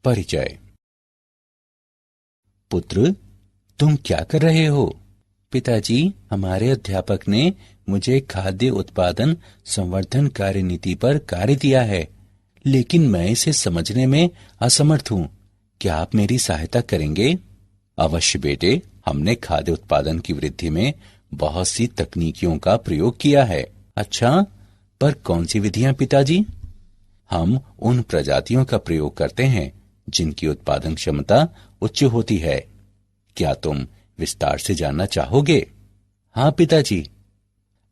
परिचय। पुत्र, तुम क्या कर रहे हो? पिताजी, हमारे अध्यापक ने मुझे खाद्य उत्पादन संवर्धन कार्य नीति पर कार्य दिया है, लेकिन मैं इसे समझने में असमर्थ हूँ। क्या आप मेरी सहायता करेंगे? अवश्य बेटे, हमने खाद्य उत्पादन की वृद्धि में बहुत सी तकनीकियों का प्रयोग किया है। अच्छा, पर कौन सी विधियां पिताजी? हम उन प्रजातियों का प्रयोग करते हैं जिनकी उत्पादन क्षमता उच्च होती है। क्या तुम विस्तार से जानना चाहोगे? हाँ पिताजी।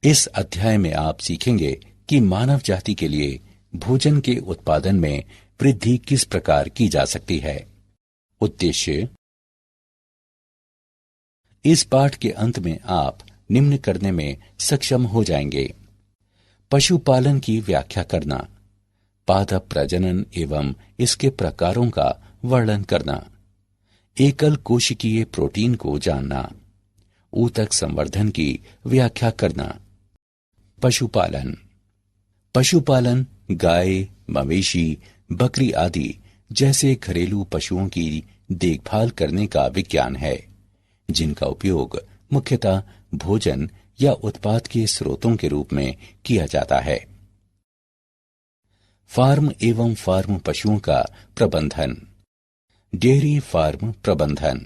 इस अध्याय में आप सीखेंगे कि मानव जाति के लिए भोजन के उत्पादन में वृद्धि किस प्रकार की जा सकती है। उद्देश्य। इस पाठ के अंत में आप निम्न करने में सक्षम हो जाएंगे: पशुपालन की व्याख्या करना, पादप प्रजनन एवं इसके प्रकारों का वर्णन करना, एकल कोशिकीय प्रोटीन को जानना, ऊतक संवर्धन की व्याख्या करना। पशुपालन। पशुपालन गाय, मवेशी, बकरी आदि जैसे घरेलू पशुओं की देखभाल करने का विज्ञान है, जिनका उपयोग मुख्यतः भोजन या उत्पाद के स्रोतों के रूप में किया जाता है। फार्म एवं फार्म पशुओं का प्रबंधन। डेयरी फार्म प्रबंधन।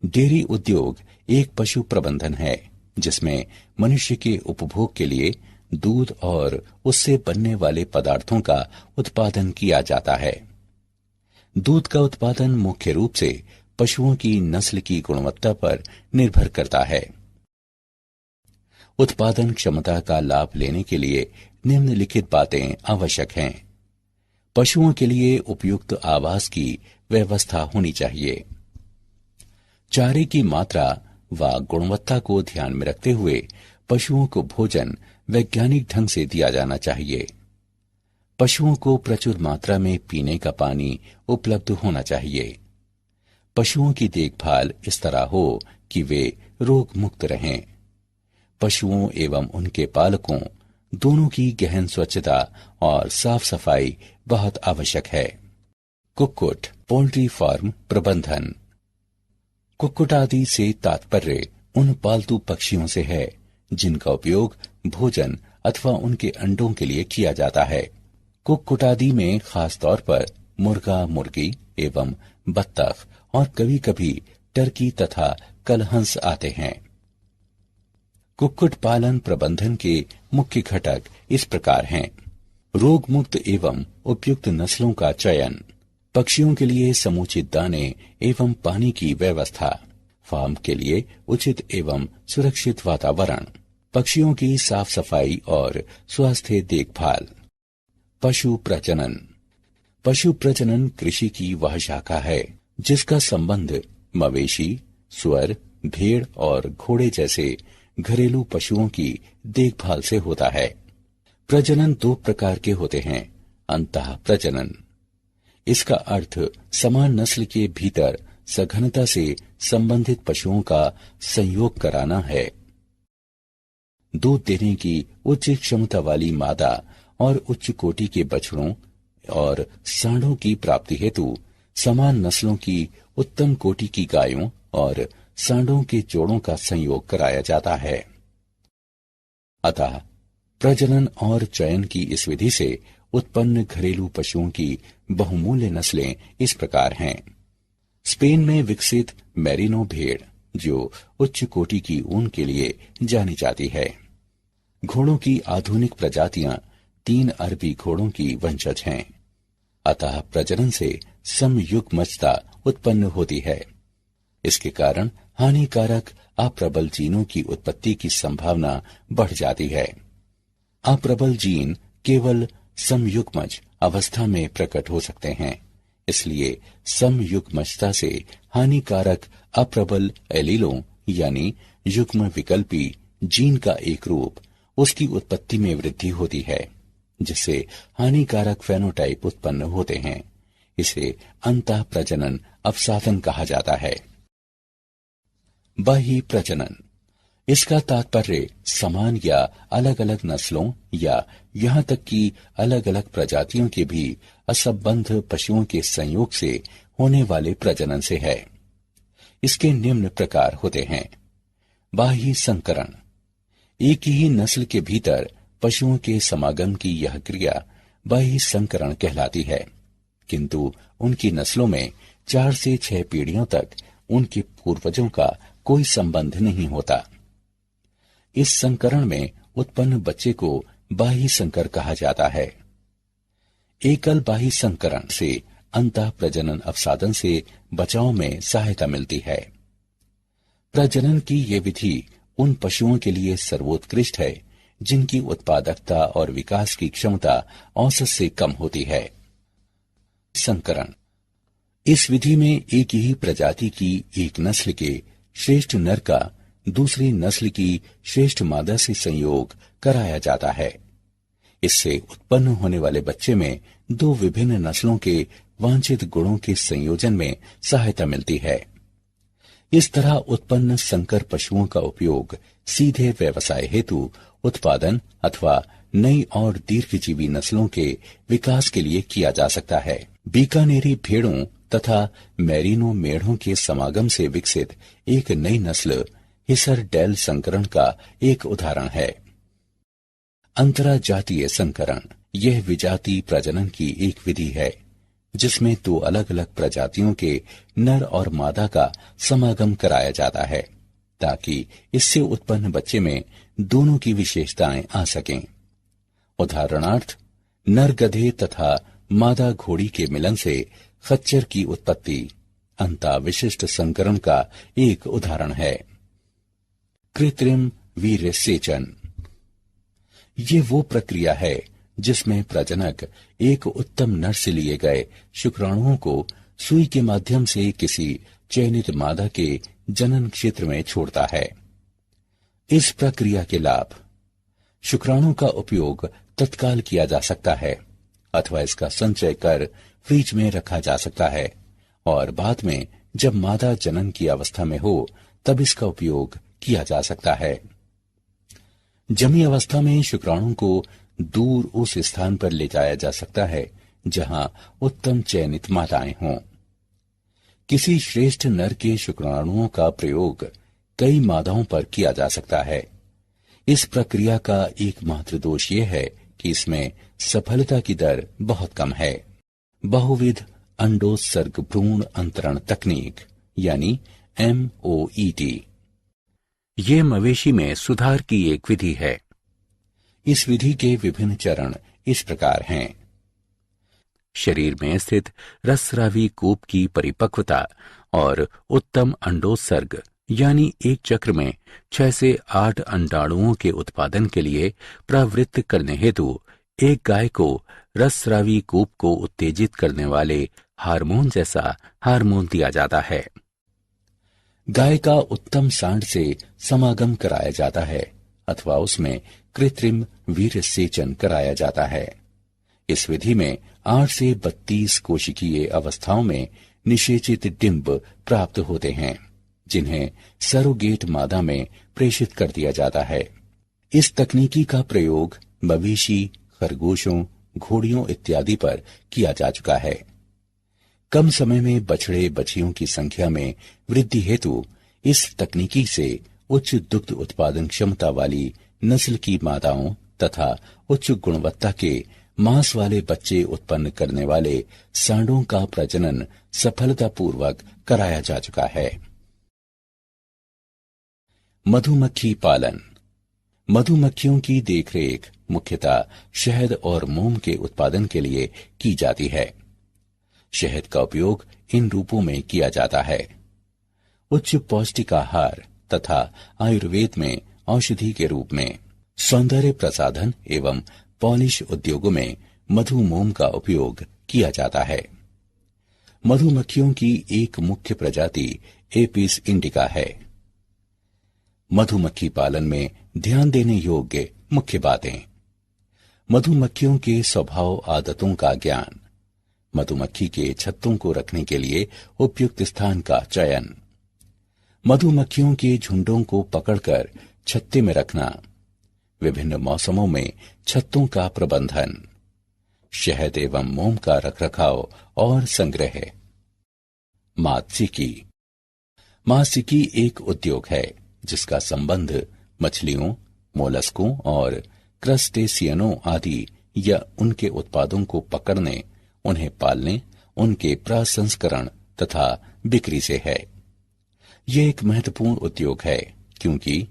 डेयरी उद्योग एक पशु प्रबंधन है जिसमें मनुष्य के उपभोग के लिए दूध और उससे बनने वाले पदार्थों का उत्पादन किया जाता है। दूध का उत्पादन मुख्य रूप से पशुओं की नस्ल की गुणवत्ता पर निर्भर करता है। उत्पादन क्षमता का लाभ लेने के लिए निम्नलिखित बातें आवश्यक हैं। पशुओं के लिए उपयुक्त आवास की व्यवस्था होनी चाहिए। चारे की मात्रा व गुणवत्ता को ध्यान में रखते हुए पशुओं को भोजन वैज्ञानिक ढंग से दिया जाना चाहिए। पशुओं को प्रचुर मात्रा में पीने का पानी उपलब्ध होना चाहिए। पशुओं की देखभाल इस तरह हो कि वे रोग मुक्त रहें। पशुओं एवं उनके पालकों दोनों की गहन स्वच्छता और साफ सफाई बहुत आवश्यक है। कुक्कुट पोल्ट्री फार्म प्रबंधन। कुक्कुट आदि से तात्पर्य उन पालतू पक्षियों से है जिनका उपयोग भोजन अथवा उनके अंडों के लिए किया जाता है। कुक्कुट आदि में खास तौर पर मुर्गा, मुर्गी एवं बत्तख और कभी कभी टर्की तथा कलहंस आते हैं। कुक्कुट पालन प्रबंधन के मुख्य घटक इस प्रकार हैं: रोग मुक्त एवं उपयुक्त नस्लों का चयन, पक्षियों के लिए समुचित दाने एवं पानी की व्यवस्था, फार्म के लिए उचित एवं सुरक्षित वातावरण, पक्षियों की साफ सफाई और स्वास्थ्य देखभाल। पशु प्रजनन। पशु प्रजनन कृषि की वह शाखा है जिसका संबंध मवेशी, सुअर, भेड़ और घोड़े जैसे घरेलू पशुओं की देखभाल से होता है। प्रजनन दो प्रकार के होते हैं: अंतः प्रजनन। इसका अर्थ समान नस्ल के भीतर सघनता से संबंधित पशुओं का संयोग कराना है। दूध देने की उच्च क्षमता वाली मादा और उच्च कोटि के बछड़ों और सांडों की प्राप्ति हेतु समान नस्लों की उत्तम कोटि की गायों और सांडों के जोड़ों का संयोग कराया जाता है। अतः प्रजनन और चयन की इस विधि से उत्पन्न घरेलू पशुओं की बहुमूल्य नस्लें इस प्रकार हैं: स्पेन में विकसित मेरिनो भेड़, जो उच्च कोटि की ऊन के लिए जानी जाती है। घोड़ों की आधुनिक प्रजातियां 3 अरबी घोड़ों की वंशज हैं। अतः प्रजनन से समयुग्मजता उत्पन्न होती है। इसके कारण हानिकारक अप्रबल जीनों की उत्पत्ति की संभावना बढ़ जाती है। अप्रबल जीन केवल समयुग्मज अवस्था में प्रकट हो सकते हैं, इसलिए समयुग्मजता से हानिकारक अप्रबल एलीलों यानी युग्म विकल्पी जीन का एक रूप उसकी उत्पत्ति में वृद्धि होती है, जिससे हानिकारक फेनोटाइप उत्पन्न होते हैं। इसे अंतः प्रजनन अवसाधन कहा जाता है। बाह्य प्रजनन। इसका तात्पर्य समान या अलग अलग नस्लों या यहाँ तक कि अलग अलग प्रजातियों के भी असंबद्ध पशुओं के संयोग से होने वाले प्रजनन से है। इसके निम्न प्रकार होते हैं। बाह्य संकरण। एक ही नस्ल के भीतर पशुओं के समागम की यह क्रिया बाह्य संकरण कहलाती है, किंतु उनकी नस्लों में 4 से 6 पीढ़ियों तक उनके पूर्वजों का कोई संबंध नहीं होता। इस संकरण में उत्पन्न बच्चे को बाह्य संकर कहा जाता है। एकल बाह्य संकरण से अंतः प्रजनन अवसादन से बचाव में सहायता मिलती है। प्रजनन की ये विधि उन पशुओं के लिए सर्वोत्कृष्ट है जिनकी उत्पादकता और विकास की क्षमता औसत से कम होती है। संकरण। इस विधि में एक ही प्रजाति की एक नस्ल के श्रेष्ठ नर का दूसरी नस्ल की श्रेष्ठ मादा से संयोग कराया जाता है। इससे उत्पन्न होने वाले बच्चे में 2 विभिन्न नस्लों के वांछित गुणों के संयोजन में सहायता मिलती है। इस तरह उत्पन्न संकर पशुओं का उपयोग सीधे व्यवसाय हेतु उत्पादन अथवा नई और दीर्घजीवी नस्लों के विकास के लिए किया जा सकता है। बीकानेरी भेड़ों तथा मैरिनो मेढ़ों के समागम से विकसित एक नई नस्ल हिसर डेल संकरण का एक उदाहरण है। अंतराजातीय संकरण। यह विजातीय प्रजनन की एक विधि है जिसमें 2 अलग अलग प्रजातियों के नर और मादा का समागम कराया जाता है ताकि इससे उत्पन्न बच्चे में दोनों की विशेषताएं आ सकें। उदाहरणार्थ, नर गधे तथा मादा घोड़ी के मिलन से खच्चर की उत्पत्ति अंता विशिष्ट संकरण का एक उदाहरण है। कृत्रिम वीर्यसेचन। ये वो प्रक्रिया है जिसमें प्रजनक एक उत्तम नर से लिए गए शुक्राणुओं को सुई के माध्यम से किसी चयनित मादा के जनन क्षेत्र में छोड़ता है। इस प्रक्रिया के लाभ: शुक्राणु का उपयोग तत्काल किया जा सकता है अथवा इसका संचय कर फ्रिज में रखा जा सकता है और बाद में जब मादा जनन की अवस्था में हो तब इसका उपयोग किया जा सकता है। जमी अवस्था में शुक्राणु को दूर उस स्थान पर ले जाया जा सकता है जहां उत्तम चयनित मादाएं हों। किसी श्रेष्ठ नर के शुक्राणुओं का प्रयोग कई मादाओं पर किया जा सकता है। इस प्रक्रिया का एकमात्र दोष यह है कि इसमें सफलता की दर बहुत कम है। बहुविध अंडोत्सर्ग भ्रूण अंतरण तकनीक यानी MOET। ये मवेशी में सुधार की एक विधि है। इस विधि के विभिन्न चरण इस प्रकार हैं। शरीर में स्थित रसस्रावी कूप की परिपक्वता और उत्तम अंडोत्सर्ग यानी एक चक्र में 6 से 8 अंडाणुओं के उत्पादन के लिए प्रवृत्त करने हेतु एक गाय को रसस्रावी कूप को उत्तेजित करने वाले हार्मोन जैसा हार्मोन दिया जाता है। गाय का उत्तम सांड से समागम कराया जाता है अथवा उसमें कृत्रिम वीर्यसेचन कराया जाता है। इस विधि में 8 से 32 कोशिकीय अवस्थाओं में निषेचित डिंब प्राप्त होते हैं जिन्हें सरोगेट मादा में प्रेषित कर दिया जाता है। इस तकनीकी का प्रयोग मवेशी, खरगोशों, घोड़ियों इत्यादि पर किया जा चुका है। कम समय में बछड़े बछियों की संख्या में वृद्धि हेतु इस तकनीकी से उच्च दुग्ध उत्पादन क्षमता वाली नस्ल की मादाओं तथा उच्च गुणवत्ता के मांस वाले बच्चे उत्पन्न करने वाले सांडों का प्रजनन सफलतापूर्वक कराया जा चुका है। मधुमक्खी पालन। मधुमक्खियों की देखरेख मुख्यतः शहद और मोम के उत्पादन के लिए की जाती है। शहद का उपयोग इन रूपों में किया जाता है: उच्च पौष्टिक आहार तथा आयुर्वेद में औषधि के रूप में, सौंदर्य प्रसाधन एवं पॉलिश उद्योगों में मधुमोम का उपयोग किया जाता है। मधुमक्खियों की एक मुख्य प्रजाति एपिस इंडिका है। मधुमक्खी पालन में ध्यान देने योग्य मुख्य बातें: मधुमक्खियों के स्वभाव आदतों का ज्ञान, मधुमक्खी के छत्तों को रखने के लिए उपयुक्त स्थान का चयन, मधुमक्खियों के झुंडों को पकड़कर छत्ते में रखना, विभिन्न मौसमों में छत्तों का प्रबंधन, शहद एवं मोम का रखरखाव और संग्रह। मात्स्यिकी। मात्स्यिकी एक उद्योग है जिसका संबंध मछलियों, मोलस्कों और क्रस्टेशियनों आदि या उनके उत्पादों को पकड़ने, उन्हें पालने, उनके प्रसंस्करण तथा बिक्री से है। यह एक महत्वपूर्ण उद्योग है क्योंकि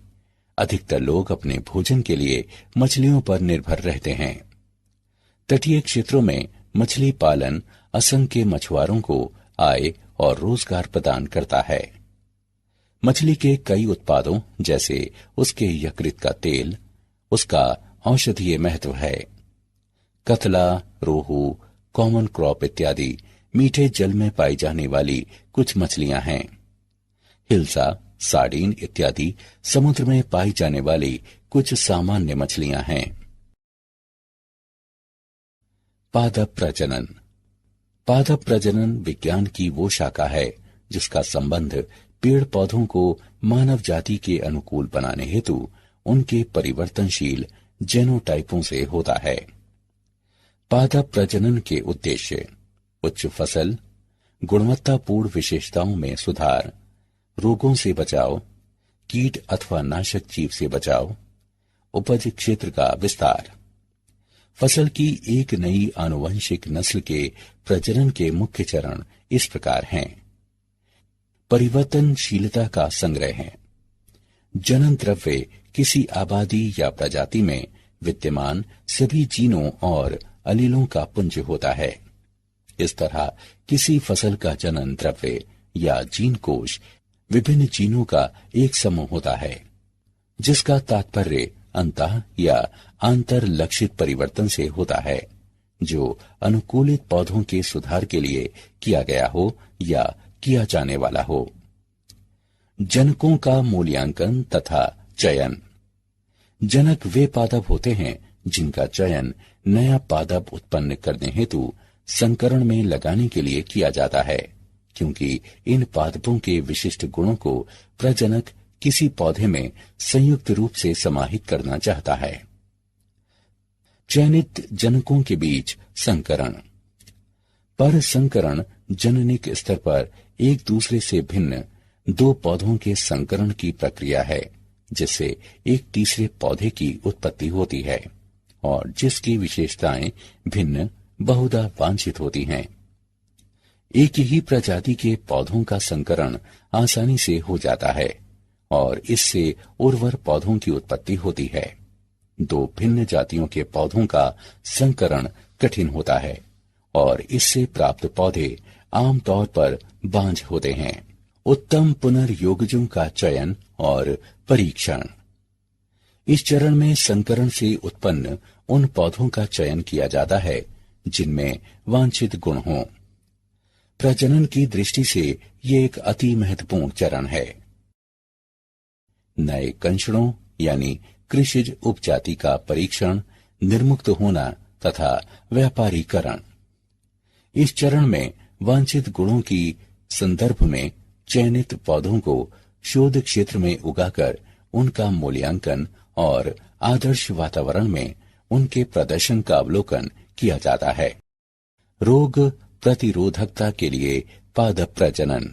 अधिकतर लोग अपने भोजन के लिए मछलियों पर निर्भर रहते हैं। तटीय क्षेत्रों में मछली पालन असंख्य मछुआरों को आय और रोजगार प्रदान करता है। मछली के कई उत्पादों जैसे उसके यकृत का तेल, उसका औषधीय महत्व है। कतला, रोहू, कॉमन क्रॉप इत्यादि मीठे जल में पाई जाने वाली कुछ मछलियां हैं। हिल्सा, सार्डिन इत्यादि समुद्र में पाई जाने वाली कुछ सामान्य मछलियां हैं। पादप प्रजनन। पादप प्रजनन विज्ञान की वो शाखा है जिसका संबंध पेड़ पौधों को मानव जाति के अनुकूल बनाने हेतु उनके परिवर्तनशील जेनोटाइपों से होता है। पादप प्रजनन के उद्देश्य उच्च फसल, गुणवत्तापूर्ण विशेषताओं में सुधार, रोगों से बचाव, कीट अथवा नाशक जीव से बचाव, उपज क्षेत्र का विस्तार। फसल की एक नई आनुवंशिक नस्ल के प्रजनन के मुख्य चरण इस प्रकार हैं। परिवर्तनशीलता का संग्रह है। जनन द्रव्य किसी आबादी या प्रजाति में विद्यमान सभी जीनों और अलीलों का पुंज होता है। इस तरह किसी फसल का जनन द्रव्य या जीन कोश विभिन्न जीनों का एक समूह होता है जिसका तात्पर्य अंतः या आंतर लक्षित परिवर्तन से होता है जो अनुकूलित पौधों के सुधार के लिए किया गया हो या किया जाने वाला हो। जनकों का मूल्यांकन तथा चयन। जनक वे पादप होते हैं जिनका चयन नया पादप उत्पन्न करने हेतु संकरण में लगाने के लिए किया जाता है, क्योंकि इन पादपों के विशिष्ट गुणों को प्रजनक किसी पौधे में संयुक्त रूप से समाहित करना चाहता है। चयनित जनकों के बीच संकरण। पर संकरण जननिक स्तर पर एक दूसरे से भिन्न दो पौधों के संकरण की प्रक्रिया है जिससे एक तीसरे पौधे की उत्पत्ति होती है और जिसकी विशेषताएं भिन्न बहुधा वांछित होती हैं। एक ही प्रजाति के पौधों का संकरण आसानी से हो जाता है और इससे उर्वर पौधों की उत्पत्ति होती है। दो भिन्न जातियों के पौधों का संकरण कठिन होता है और इससे प्राप्त पौधे आमतौर पर बांझ होते हैं। उत्तम पुनर्योगजों का चयन और परीक्षण। इस चरण में संकरण से उत्पन्न उन पौधों का चयन किया जाता है जिनमें वांछित गुण हों। प्रजनन की दृष्टि से ये एक अति महत्वपूर्ण चरण है। नए कंशड़ों यानी कृषिज उपजाति का परीक्षण, निर्मुक्त होना तथा व्यापारीकरण। इस चरण में वांछित गुणों की संदर्भ में चयनित पौधों को शोध क्षेत्र में उगाकर उनका मूल्यांकन और आदर्श वातावरण में उनके प्रदर्शन का अवलोकन किया जाता है। रोग प्रतिरोधकता के लिए पादप प्रजनन।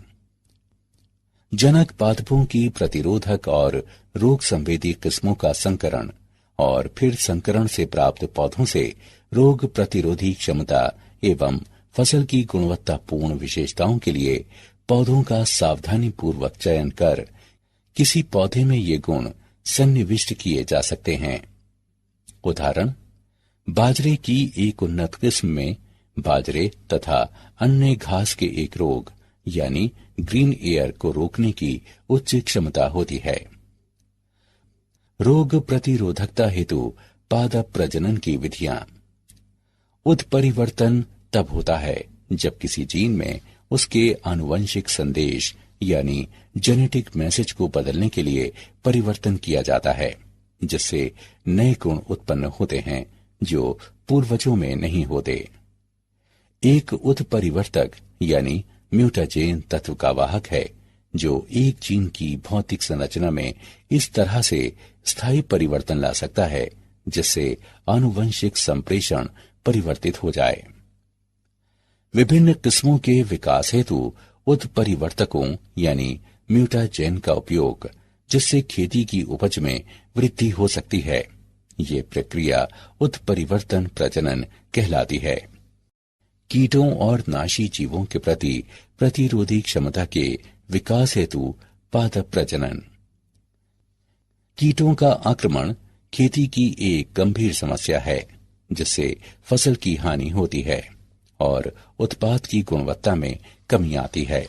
जनक पादपों की प्रतिरोधक और रोग संवेदी किस्मों का संकरण और फिर संकरण से प्राप्त पौधों से रोग प्रतिरोधी क्षमता एवं फसल की गुणवत्तापूर्ण विशेषताओं के लिए पौधों का सावधानी पूर्वक चयन कर किसी पौधे में ये गुण सन्निविष्ट किए जा सकते हैं। उदाहरण, बाजरे की एक उन्नत किस्म में बाजरे तथा अन्य घास के एक रोग यानी ग्रीन एयर को रोकने की उच्च क्षमता होती है। रोग प्रतिरोधकता हेतु पादप प्रजनन की विधियां। उत्परिवर्तन तब होता है जब किसी जीन में उसके आनुवंशिक संदेश यानी जेनेटिक मैसेज को बदलने के लिए परिवर्तन किया जाता है, जिससे नए गुण उत्पन्न होते हैं जो पूर्वजों में नहीं होते। एक उत्परिवर्तक यानी म्यूटाजेन तत्व का वाहक है जो एक जीन की भौतिक संरचना में इस तरह से स्थायी परिवर्तन ला सकता है जिससे आनुवंशिक संप्रेषण परिवर्तित हो जाए। विभिन्न किस्मों के विकास हेतु उत्परिवर्तकों यानी म्यूटाजेन का उपयोग, जिससे खेती की उपज में वृद्धि हो सकती है, ये प्रक्रिया उत्परिवर्तन प्रजनन कहलाती है। कीटों और नाशी जीवों के प्रति प्रतिरोधी क्षमता के विकास हेतु पादप प्रजनन। कीटों का आक्रमण खेती की एक गंभीर समस्या है जिससे फसल की हानि होती है और उत्पाद की गुणवत्ता में कमी आती है।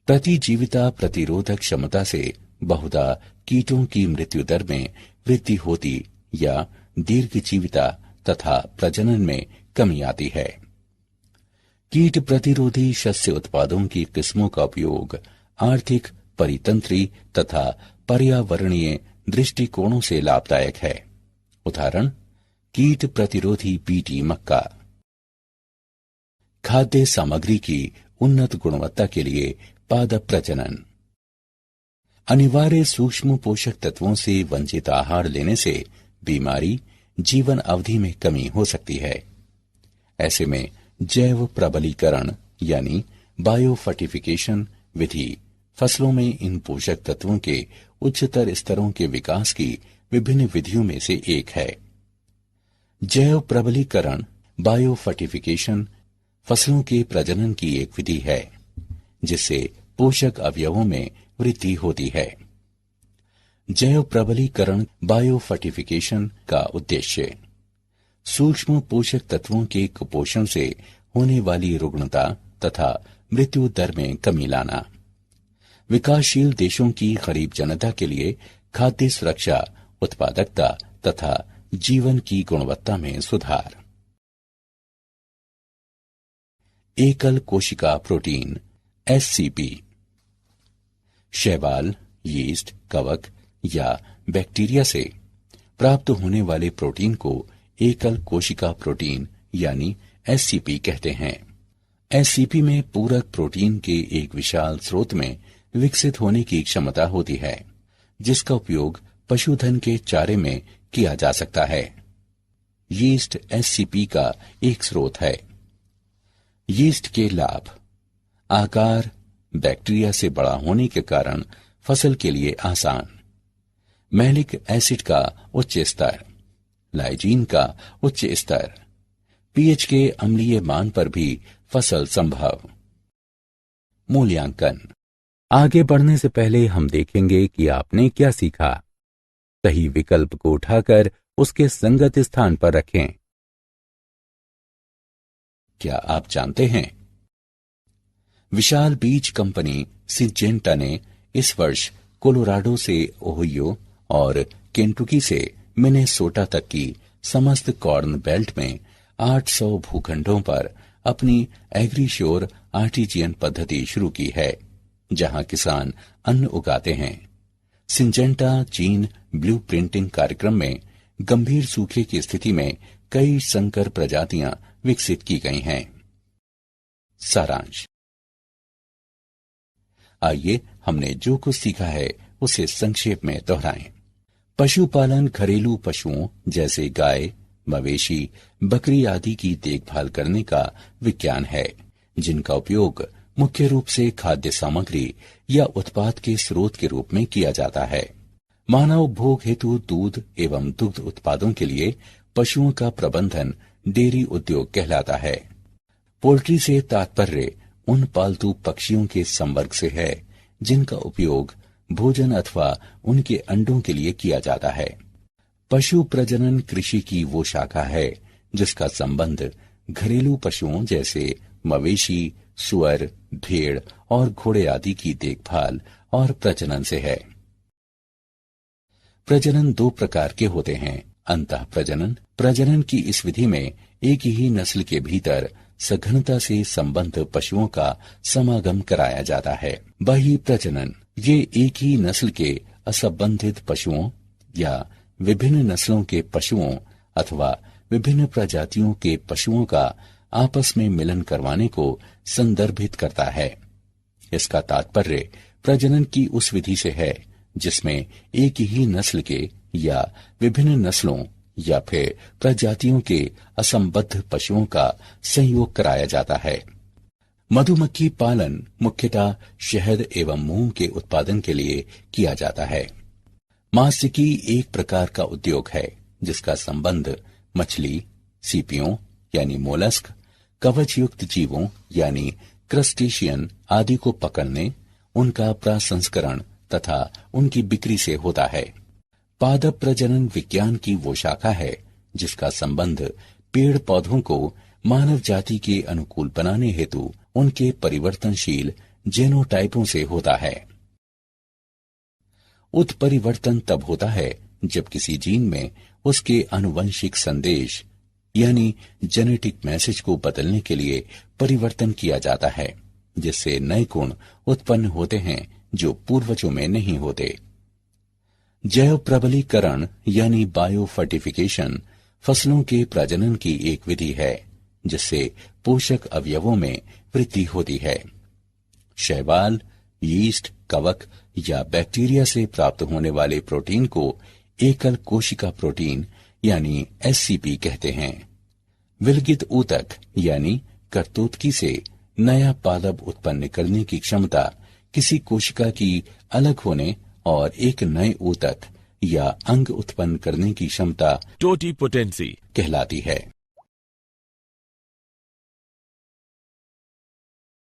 प्रतिजीविता प्रतिरोधक क्षमता से बहुधा कीटों की मृत्यु दर में वृद्धि होती या दीर्घजीविता तथा प्रजनन में कमी आती है। कीट प्रतिरोधी शस्य उत्पादों की किस्मों का उपयोग आर्थिक, परितंत्री तथा पर्यावरणीय दृष्टिकोणों से लाभदायक है। उदाहरण, कीट प्रतिरोधी बीटी मक्का। खाद्य सामग्री की उन्नत गुणवत्ता के लिए पादप प्रजनन। अनिवार्य सूक्ष्म पोषक तत्वों से वंचित आहार लेने से बीमारी, जीवन अवधि में कमी हो सकती है। ऐसे में जैव प्रबलीकरण यानी बायोफर्टिफिकेशन विधि फसलों में इन पोषक तत्वों के उच्चतर स्तरों के विकास की विभिन्न विधियों में से एक है। जैव प्रबलीकरण बायोफर्टिफिकेशन फसलों के प्रजनन की एक विधि है जिससे पोषक अवयवों में वृद्धि होती है। जैव प्रबलीकरण बायोफर्टिफिकेशन का उद्देश्य सूक्ष्म पोषक तत्वों के कुपोषण से होने वाली रुग्णता तथा मृत्यु दर में कमी लाना, विकासशील देशों की गरीब जनता के लिए खाद्य सुरक्षा, उत्पादकता तथा जीवन की गुणवत्ता में सुधार। एकल कोशिका प्रोटीन SCP शैवाल, यीस्ट, कवक या बैक्टीरिया से प्राप्त होने वाले प्रोटीन को एकल कोशिका प्रोटीन यानी SCP कहते हैं। SCP में पूरक प्रोटीन के एक विशाल स्रोत में विकसित होने की क्षमता होती है जिसका उपयोग पशुधन के चारे में किया जा सकता है। यीस्ट SCP का एक स्रोत है। यीस्ट के लाभ: आकार बैक्टीरिया से बड़ा होने के कारण फसल के लिए आसान, मैलिक एसिड का उच्च स्तर, लाइजीन का उच्च स्तर, पीएच के अम्लीय मान पर भी फसल संभव। मूल्यांकन। आगे बढ़ने से पहले हम देखेंगे कि आपने क्या सीखा। सही विकल्प को उठाकर उसके संगत स्थान पर रखें। क्या आप जानते हैं विशाल बीज कंपनी सिंजेंटा ने इस वर्ष कोलोराडो से ओहियो और केंटुकी से मिनेसोटा तक की समस्त कॉर्न बेल्ट में 800 भूखंडों पर अपनी एग्रीश्योर आर्टिजियन पद्धति शुरू की है जहां किसान अन्न उगाते हैं। सिंजेंटा चीन ब्लू प्रिंटिंग कार्यक्रम में गंभीर सूखे की स्थिति में कई संकर प्रजातियां विकसित की गई हैं। सारांश। आइए हमने जो कुछ सीखा है उसे संक्षेप में दोहराएं। पशुपालन घरेलू पशुओं जैसे गाय, मवेशी, बकरी आदि की देखभाल करने का विज्ञान है जिनका उपयोग मुख्य रूप से खाद्य सामग्री या उत्पाद के स्रोत के रूप में किया जाता है। मानव भोग हेतु दूध एवं दुग्ध उत्पादों के लिए पशुओं का प्रबंधन डेयरी उद्योग कहलाता है। पोल्ट्री से तात्पर्य उन पालतू पक्षियों के संवर्ग से है जिनका उपयोग भोजन अथवा उनके अंडों के लिए किया जाता है। पशु प्रजनन कृषि की वो शाखा है जिसका संबंध घरेलू पशुओं जैसे मवेशी, सुअर, भेड़ और घोड़े आदि की देखभाल और प्रजनन से है। प्रजनन दो प्रकार के होते हैं। अंतः प्रजनन। प्रजनन की इस विधि में एक ही नस्ल के भीतर सघनता से संबद्ध पशुओं का समागम कराया जाता है। बाह्य प्रजनन। ये एक ही नस्ल के असंबंधित पशुओं या विभिन्न नस्लों के पशुओं अथवा विभिन्न प्रजातियों के पशुओं का आपस में मिलन करवाने को संदर्भित करता है। इसका तात्पर्य प्रजनन की उस विधि से है जिसमें एक ही नस्ल के या विभिन्न नस्लों या फिर प्रजातियों के असंबद्ध पशुओं का संयोग कराया जाता है। मधुमक्खी पालन मुख्यतः शहद एवं मोम के उत्पादन के लिए किया जाता है। मात्स्यिकी एक प्रकार का उद्योग है जिसका संबंध मछली, सीपियों यानी मोलस्क, कवचयुक्त जीवों यानी क्रस्टेशियन आदि को पकड़ने, उनका प्रसंस्करण तथा उनकी बिक्री से होता है। पादप प्रजनन विज्ञान की वो शाखा है जिसका संबंध पेड़ पौधों को मानव जाति के अनुकूल बनाने हेतु उनके परिवर्तनशील जेनोटाइपों से होता है। उत्परिवर्तन तब होता है जब किसी जीन में उसके आनुवंशिक संदेश यानी जेनेटिक मैसेज को बदलने के लिए परिवर्तन किया जाता है, जिससे नए गुण उत्पन्न होते हैं जो पूर्वजों में नहीं होते। जैव प्रबलीकरण यानी बायोफर्टिफिकेशन फसलों के प्रजनन की एक विधि है जिससे पोषक अवयवों में वृद्धि होती है। शैवाल, यीस्ट, कवक या बैक्टीरिया से प्राप्त होने वाले प्रोटीन को एकल कोशिका प्रोटीन यानी एससीपी कहते हैं। विलगित ऊतक यानी करतोतकी से नया पादप उत्पन्न करने की क्षमता किसी कोशिका की अलग होने और एक नए ऊतक या अंग उत्पन्न करने की क्षमता टोटिपोटेंसी कहलाती है।